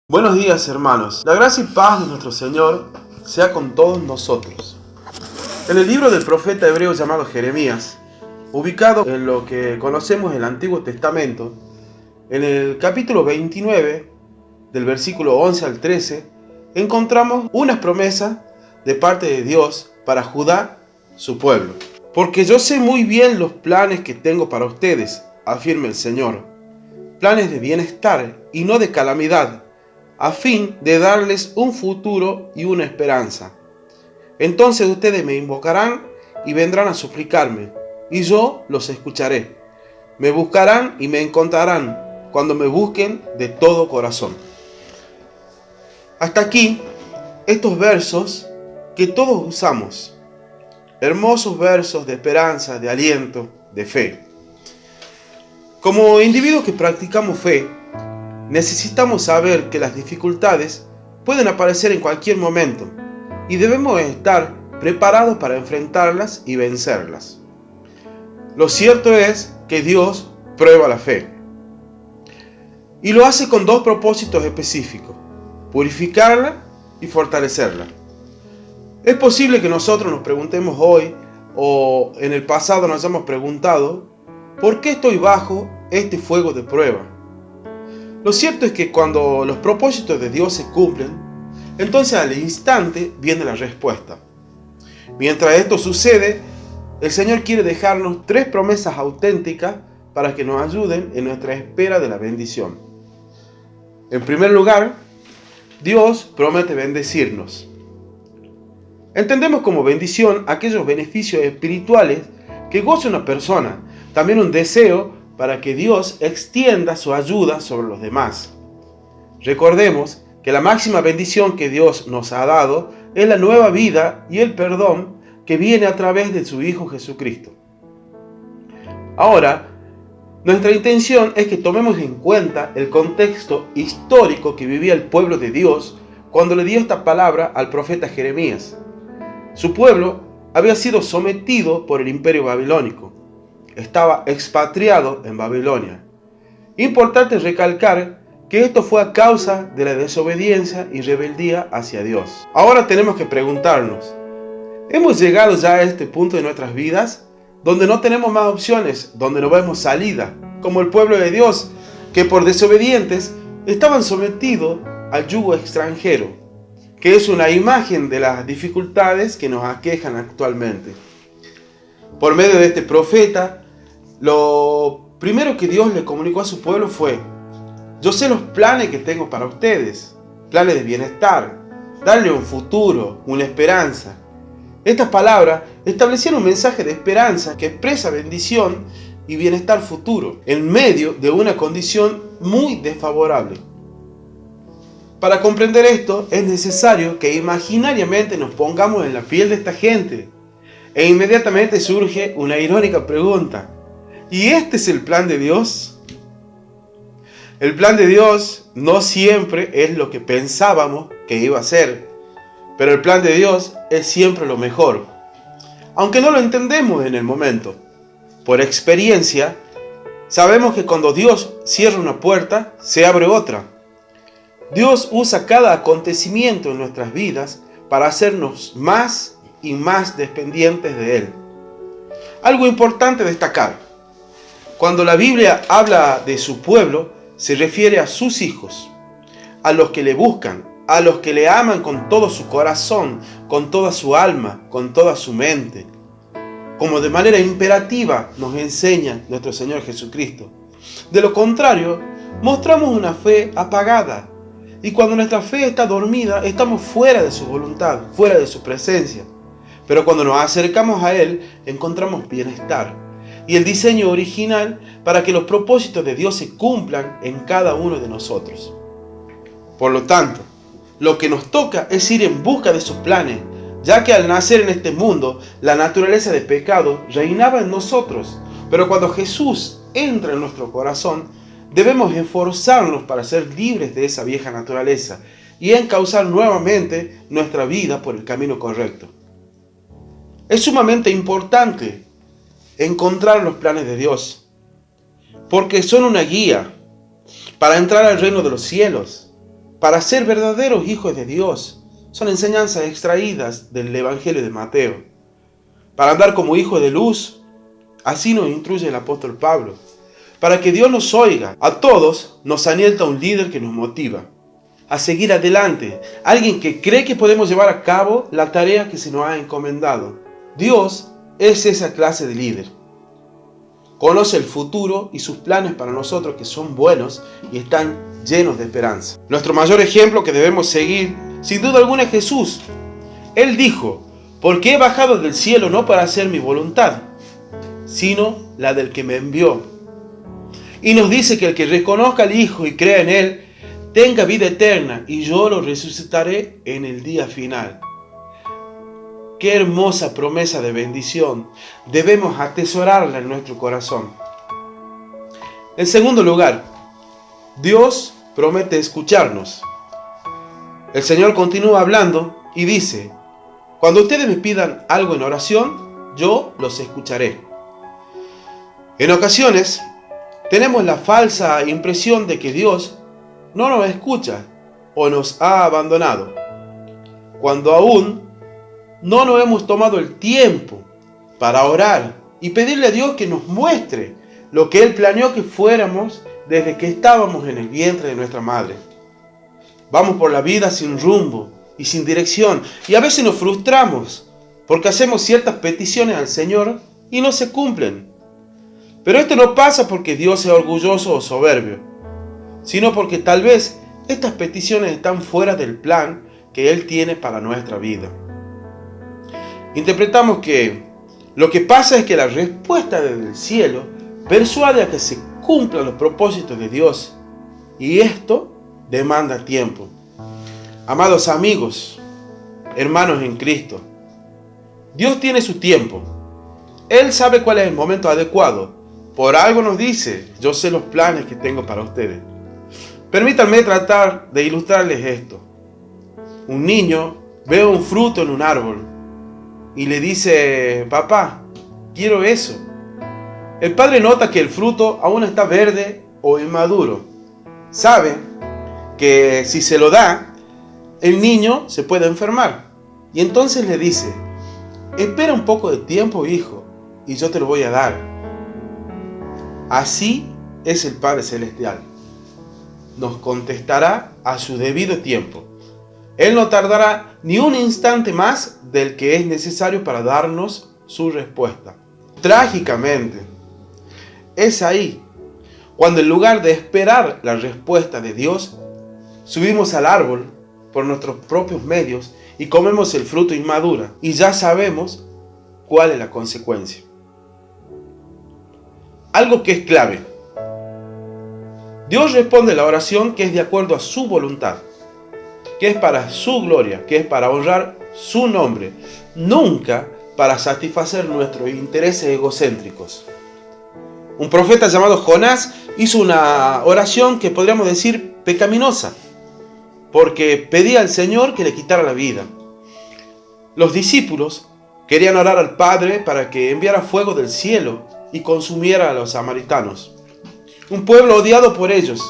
Buenos días, hermanos. La gracia y paz de nuestro Señor sea con todos nosotros. En el libro del profeta hebreo llamado Jeremías, ubicado en lo que conocemos el Antiguo Testamento, en el capítulo 29, del versículo 11 al 13, encontramos unas promesas de parte de Dios para Judá, su pueblo. Porque yo sé muy bien los planes que tengo para ustedes, afirma el Señor. Planes de bienestar y no de calamidad, a fin de darles un futuro y una esperanza. Entonces ustedes me invocarán y vendrán a suplicarme, y yo los escucharé. Me buscarán y me encontrarán cuando me busquen de todo corazón. Hasta aquí, estos versos que todos usamos. Hermosos versos de esperanza, de aliento, de fe. Como individuos que practicamos fe, necesitamos saber que las dificultades pueden aparecer en cualquier momento y debemos estar preparados para enfrentarlas y vencerlas. Lo cierto es que Dios prueba la fe y lo hace con dos propósitos específicos: purificarla y fortalecerla. Es posible que nosotros nos preguntemos hoy o en el pasado nos hayamos preguntado: ¿por qué estoy bajo este fuego de prueba? Lo cierto es que cuando los propósitos de Dios se cumplen, entonces al instante viene la respuesta. Mientras esto sucede, el Señor quiere dejarnos tres promesas auténticas para que nos ayuden en nuestra espera de la bendición. En primer lugar, Dios promete bendecirnos. Entendemos como bendición aquellos beneficios espirituales que goza una persona, también un deseo para que Dios extienda su ayuda sobre los demás. Recordemos que la máxima bendición que Dios nos ha dado es la nueva vida y el perdón que viene a través de su Hijo Jesucristo. Ahora, nuestra intención es que tomemos en cuenta el contexto histórico que vivía el pueblo de Dios cuando le dio esta palabra al profeta Jeremías. Su pueblo había sido sometido por el imperio babilónico. Estaba expatriado en Babilonia. Importante recalcar que esto fue a causa de la desobediencia y rebeldía hacia Dios. Ahora tenemos que preguntarnos: ¿hemos llegado ya a este punto de nuestras vidas donde no tenemos más opciones, donde no vemos salida, como el pueblo de Dios, que por desobedientes estaban sometidos al yugo extranjero, que es una imagen de las dificultades que nos aquejan actualmente? Por medio de este profeta, lo primero que Dios le comunicó a su pueblo fue: yo sé los planes que tengo para ustedes, planes de bienestar, darle un futuro, una esperanza. Estas palabras establecieron un mensaje de esperanza que expresa bendición y bienestar futuro, en medio de una condición muy desfavorable. Para comprender esto, es necesario que imaginariamente nos pongamos en la piel de esta gente. E inmediatamente surge una irónica pregunta: ¿y este es el plan de Dios? El plan de Dios no siempre es lo que pensábamos que iba a ser, pero el plan de Dios es siempre lo mejor, aunque no lo entendemos en el momento. Por experiencia, sabemos que cuando Dios cierra una puerta, se abre otra. Dios usa cada acontecimiento en nuestras vidas para hacernos más y más dependientes de Él. Algo importante destacar: cuando la Biblia habla de su pueblo, se refiere a sus hijos, a los que le buscan, a los que le aman con todo su corazón, con toda su alma, con toda su mente, como de manera imperativa nos enseña nuestro Señor Jesucristo. De lo contrario, mostramos una fe apagada, y cuando nuestra fe está dormida, estamos fuera de su voluntad, fuera de su presencia. Pero cuando nos acercamos a Él, encontramos bienestar y el diseño original para que los propósitos de Dios se cumplan en cada uno de nosotros. Por lo tanto, lo que nos toca es ir en busca de sus planes, ya que al nacer en este mundo, la naturaleza de pecado reinaba en nosotros. Pero cuando Jesús entra en nuestro corazón, debemos esforzarnos para ser libres de esa vieja naturaleza y encauzar nuevamente nuestra vida por el camino correcto. Es sumamente importante encontrar los planes de Dios, porque son una guía para entrar al reino de los cielos, para ser verdaderos hijos de Dios. Son enseñanzas extraídas del Evangelio de Mateo. Para andar como hijos de luz, así nos instruye el apóstol Pablo. Para que Dios nos oiga, a todos nos alienta un líder que nos motiva a seguir adelante, alguien que cree que podemos llevar a cabo la tarea que se nos ha encomendado. Dios es esa clase de líder. Conoce el futuro y sus planes para nosotros que son buenos y están llenos de esperanza. Nuestro mayor ejemplo que debemos seguir, sin duda alguna, es Jesús. Él dijo: porque he bajado del cielo no para hacer mi voluntad, sino la del que me envió. Y nos dice que el que reconozca al Hijo y crea en Él, tenga vida eterna, y yo lo resucitaré en el día final. Qué hermosa promesa de bendición. Debemos atesorarla en nuestro corazón. En segundo lugar, Dios promete escucharnos. El Señor continúa hablando y dice: cuando ustedes me pidan algo en oración, yo los escucharé. En ocasiones, tenemos la falsa impresión de que Dios no nos escucha o nos ha abandonado, cuando aún no nos hemos tomado el tiempo para orar y pedirle a Dios que nos muestre lo que Él planeó que fuéramos desde que estábamos en el vientre de nuestra madre. Vamos por la vida sin rumbo y sin dirección, y a veces nos frustramos porque hacemos ciertas peticiones al Señor y no se cumplen. Pero esto no pasa porque Dios sea orgulloso o soberbio, sino porque tal vez estas peticiones están fuera del plan que Él tiene para nuestra vida. Interpretamos que lo que pasa es que la respuesta desde el cielo persuade a que se cumplan los propósitos de Dios, y esto demanda tiempo. Amados amigos, hermanos en Cristo, Dios tiene su tiempo. Él sabe cuál es el momento adecuado. Por algo nos dice: yo sé los planes que tengo para ustedes. Permítanme tratar de ilustrarles esto. Un niño ve un fruto en un árbol y le dice: papá, quiero eso. El padre nota que el fruto aún está verde o inmaduro. Sabe que si se lo da, el niño se puede enfermar. Y entonces le dice: espera un poco de tiempo, hijo, y yo te lo voy a dar. Así es el Padre Celestial. Nos contestará a su debido tiempo. Él no tardará ni un instante más del que es necesario para darnos su respuesta. Trágicamente, es ahí cuando en lugar de esperar la respuesta de Dios, subimos al árbol por nuestros propios medios y comemos el fruto inmaduro, y ya sabemos cuál es la consecuencia. Algo que es clave: Dios responde la oración que es de acuerdo a su voluntad, que es para su gloria, que es para honrar su nombre, nunca para satisfacer nuestros intereses egocéntricos. Un profeta llamado Jonás hizo una oración que podríamos decir pecaminosa, porque pedía al Señor que le quitara la vida. Los discípulos querían orar al Padre para que enviara fuego del cielo y consumiera a los samaritanos, un pueblo odiado por ellos,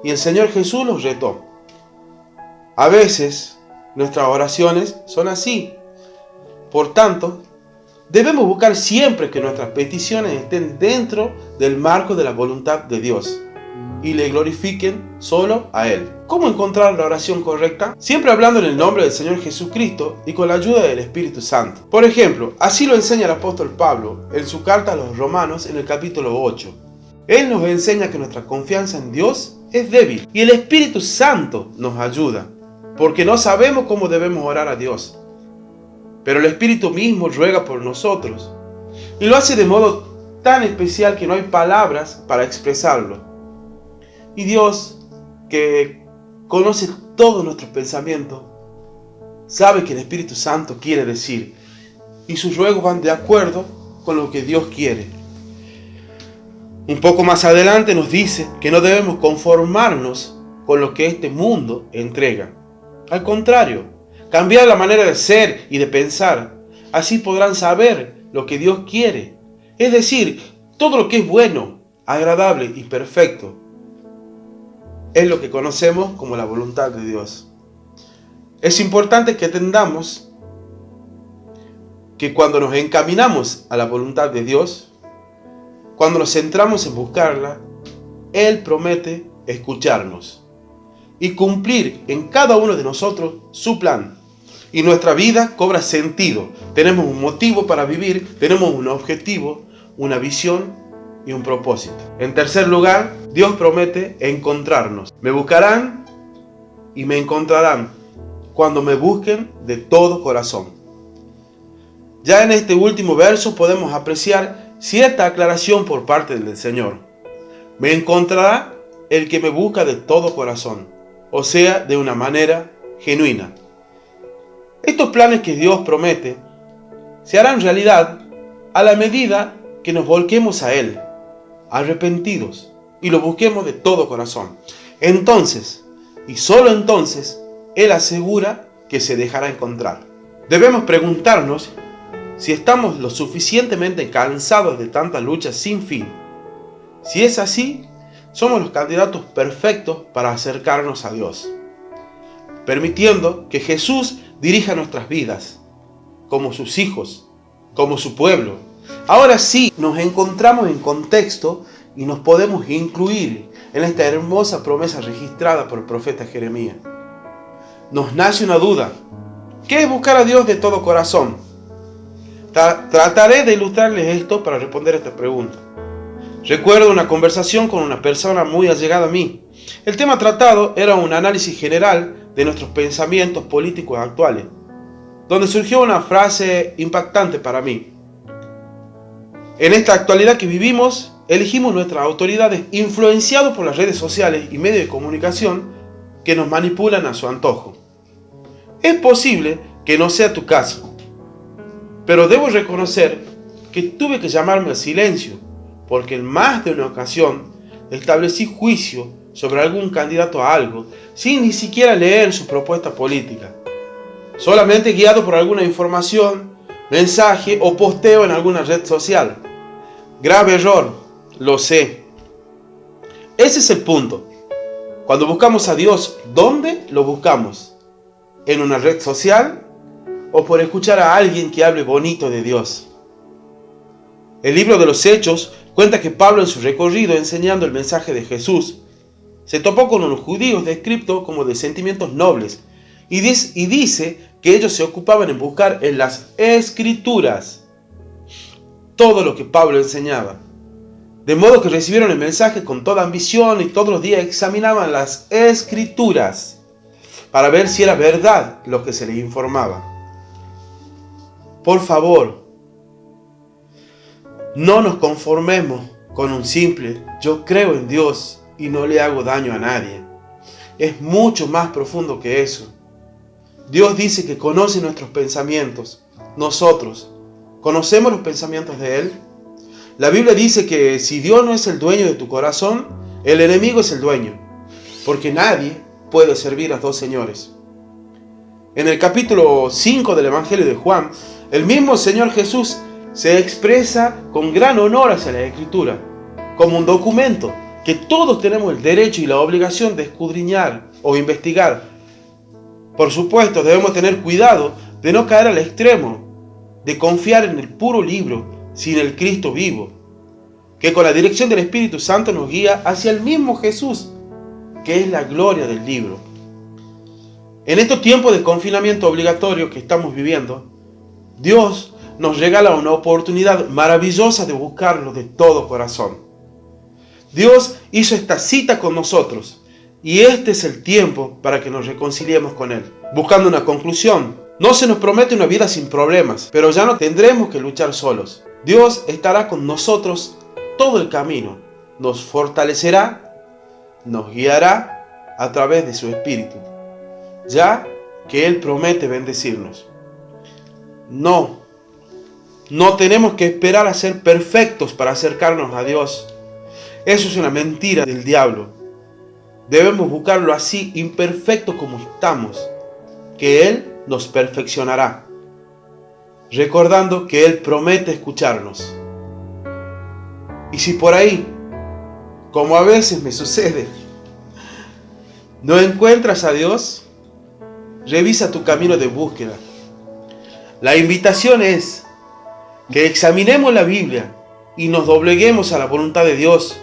y el Señor Jesús los retó. A veces nuestras oraciones son así. Por tanto, debemos buscar siempre que nuestras peticiones estén dentro del marco de la voluntad de Dios y le glorifiquen solo a Él. ¿Cómo encontrar la oración correcta? Siempre hablando en el nombre del Señor Jesucristo y con la ayuda del Espíritu Santo. Por ejemplo, así lo enseña el apóstol Pablo en su carta a los Romanos en el capítulo 8. Él nos enseña que nuestra confianza en Dios es débil y el Espíritu Santo nos ayuda, porque no sabemos cómo debemos orar a Dios. Pero el Espíritu mismo ruega por nosotros y lo hace de modo tan especial que no hay palabras para expresarlo. Y Dios, que conoce todos nuestros pensamientos, sabe que el Espíritu Santo quiere decir, y sus ruegos van de acuerdo con lo que Dios quiere. Un poco más adelante nos dice que no debemos conformarnos con lo que este mundo entrega. Al contrario, cambiar la manera de ser y de pensar. Así podrán saber lo que Dios quiere. Es decir, todo lo que es bueno, agradable y perfecto. es lo que conocemos como la voluntad de Dios. Es importante que entendamos que cuando nos encaminamos a la voluntad de Dios, cuando nos centramos en buscarla, Él promete escucharnos y cumplir en cada uno de nosotros su plan. Y nuestra vida cobra sentido. Tenemos un motivo para vivir, tenemos un objetivo, una visión y un propósito. En tercer lugar, Dios promete encontrarnos. Me buscarán y me encontrarán cuando me busquen de todo corazón. Ya en este último verso podemos apreciar cierta aclaración por parte del Señor. Me encontrará el que me busca de todo corazón, o sea, de una manera genuina. Estos planes que Dios promete se harán realidad a la medida que nos volquemos a Él, arrepentidos, y lo busquemos de todo corazón. Entonces, y solo entonces, Él asegura que se dejará encontrar. Debemos preguntarnos si estamos lo suficientemente cansados de tanta lucha sin fin. Si es así, somos los candidatos perfectos para acercarnos a Dios, permitiendo que Jesús dirija nuestras vidas, como sus hijos, como su pueblo. Ahora sí, nos encontramos en contexto y nos podemos incluir en esta hermosa promesa registrada por el profeta Jeremías. Nos nace una duda. ¿Qué es buscar a Dios de todo corazón? Trataré de ilustrarles esto para responder a esta pregunta. Recuerdo una conversación con una persona muy allegada a mí. El tema tratado era un análisis general de nuestros pensamientos políticos actuales, donde surgió una frase impactante para mí. En esta actualidad que vivimos, elegimos nuestras autoridades influenciados por las redes sociales y medios de comunicación que nos manipulan a su antojo. Es posible que no sea tu caso, pero debo reconocer que tuve que llamarme al silencio, porque en más de una ocasión establecí juicio sobre algún candidato a algo, sin ni siquiera leer su propuesta política, solamente guiado por alguna información, mensaje o posteo en alguna red social. Grave error, lo sé. Ese es el punto. Cuando buscamos a Dios, ¿dónde lo buscamos? ¿En una red social o por escuchar a alguien que hable bonito de Dios? El libro de los Hechos cuenta que Pablo, en su recorrido enseñando el mensaje de Jesús, se topó con unos judíos descritos como de sentimientos nobles y dice que ellos se ocupaban en buscar en las Escrituras todo lo que Pablo enseñaba. De modo que recibieron el mensaje con toda ambición y todos los días examinaban las Escrituras para ver si era verdad lo que se les informaba. Por favor, no nos conformemos con un simple "yo creo en Dios y no le hago daño a nadie". Es mucho más profundo que eso. Dios dice que conoce nuestros pensamientos. Nosotros, ¿conocemos los pensamientos de Él? La Biblia dice que si Dios no es el dueño de tu corazón, el enemigo es el dueño, porque nadie puede servir a dos señores. En el capítulo 5 del Evangelio de Juan, el mismo Señor Jesús se expresa con gran honor hacia la Escritura, como un documento que todos tenemos el derecho y la obligación de escudriñar o investigar. Por supuesto, debemos tener cuidado de no caer al extremo de confiar en el puro libro sin el Cristo vivo, que con la dirección del Espíritu Santo nos guía hacia el mismo Jesús, que es la gloria del libro. En estos tiempos de confinamiento obligatorio que estamos viviendo, Dios nos regala una oportunidad maravillosa de buscarlo de todo corazón. Dios hizo esta cita con nosotros y este es el tiempo para que nos reconciliemos con Él. Buscando una conclusión, no se nos promete una vida sin problemas, pero ya no tendremos que luchar solos. Dios estará con nosotros todo el camino, nos fortalecerá, nos guiará a través de su Espíritu, ya que Él promete bendecirnos. No tenemos que esperar a ser perfectos para acercarnos a Dios. Eso es una mentira del diablo. Debemos buscarlo así, imperfecto como estamos, que Él nos perfeccionará, recordando que Él promete escucharnos. Y si por ahí, como a veces me sucede, ¿No encuentras a Dios? Revisa tu camino de búsqueda. La invitación es que examinemos la Biblia y nos dobleguemos a la voluntad de Dios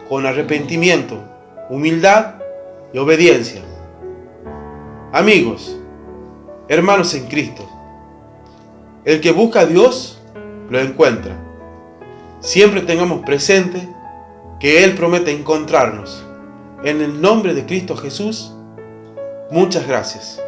con arrepentimiento, humildad y obediencia. Amigos, hermanos en Cristo, el que busca a Dios lo encuentra. Siempre tengamos presente que Él promete encontrarnos. En el nombre de Cristo Jesús, muchas gracias.